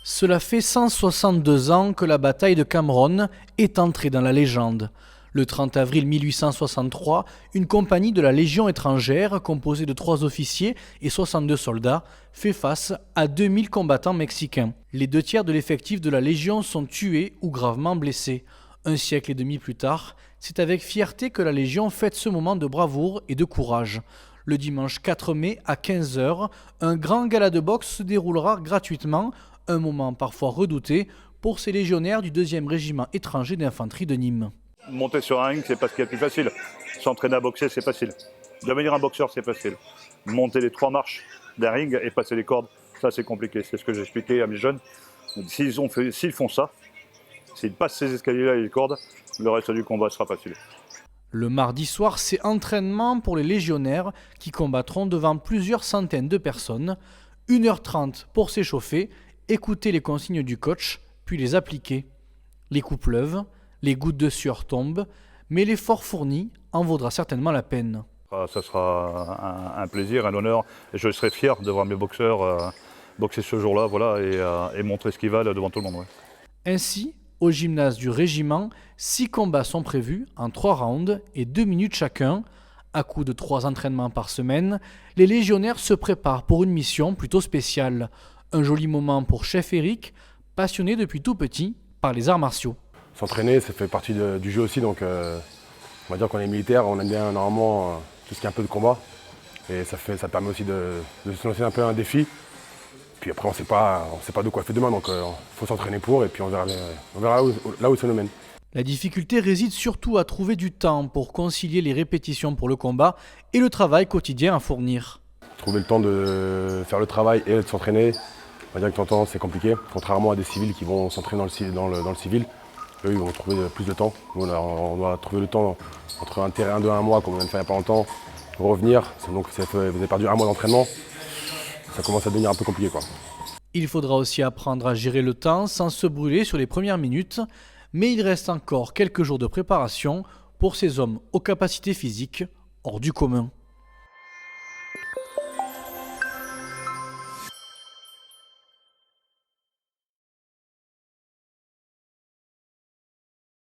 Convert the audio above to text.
Cela fait 162 ans que la bataille de Cambronne est entrée dans la légende. Le 30 avril 1863, une compagnie de la Légion étrangère, composée de 3 officiers et 62 soldats, fait face à 2000 combattants mexicains. Les 2 tiers de l'effectif de la Légion sont tués ou gravement blessés. Un siècle et demi plus tard, c'est avec fierté que la Légion fête ce moment de bravoure et de courage. Le dimanche 4 mai à 15 h, un grand gala de boxe se déroulera gratuitement, un moment parfois redouté pour ces légionnaires du 2e régiment étranger d'infanterie de Nîmes. Monter sur un ring, c'est pas ce qu'il y a de plus facile. S'entraîner à boxer, c'est facile. Devenir un boxeur, c'est facile. Monter les 3 marches d'un ring et passer les cordes, ça c'est compliqué. C'est ce que j'ai expliqué à mes jeunes. S'ils font ça, s'ils passent ces escaliers-là et les cordes, le reste du combat sera facile. Le mardi soir, c'est entraînement pour les légionnaires qui combattront devant plusieurs centaines de personnes. 1h30 pour s'échauffer, écouter les consignes du coach, puis les appliquer. Les coups pleuvent, les gouttes de sueur tombent, mais l'effort fourni en vaudra certainement la peine. Ça sera un plaisir, un honneur, et je serai fier de voir mes boxeurs boxer ce jour-là, voilà, et montrer ce qu'ils valent devant tout le monde. Ouais. Ainsi, au gymnase du régiment, 6 combats sont prévus en 3 rounds et 2 minutes chacun. À coup de 3 entraînements par semaine, les légionnaires se préparent pour une mission plutôt spéciale. Un joli moment pour chef Eric, passionné depuis tout petit par les arts martiaux. S'entraîner, ça fait partie du jeu aussi, donc on va dire qu'on est militaire, on aime bien normalement tout ce qui est un peu de combat. Et ça permet aussi de se lancer un peu un défi. Puis après, on sait pas de quoi fait demain, donc il faut s'entraîner pour, et puis on verra là où ça nous mène. La difficulté réside surtout à trouver du temps pour concilier les répétitions pour le combat et le travail quotidien à fournir. Trouver le temps de faire le travail et de s'entraîner, on va dire que de temps en temps c'est compliqué, contrairement à des civils qui vont s'entraîner dans le civil. Eux, ils vont trouver plus de temps. Nous, on doit trouver le temps entre un terrain de 1 mois, comme on vient de faire il n'y a pas longtemps, revenir. Donc vous avez perdu 1 mois d'entraînement. Ça commence à devenir un peu compliqué, quoi. Il faudra aussi apprendre à gérer le temps sans se brûler sur les premières minutes, mais il reste encore quelques jours de préparation pour ces hommes aux capacités physiques hors du commun.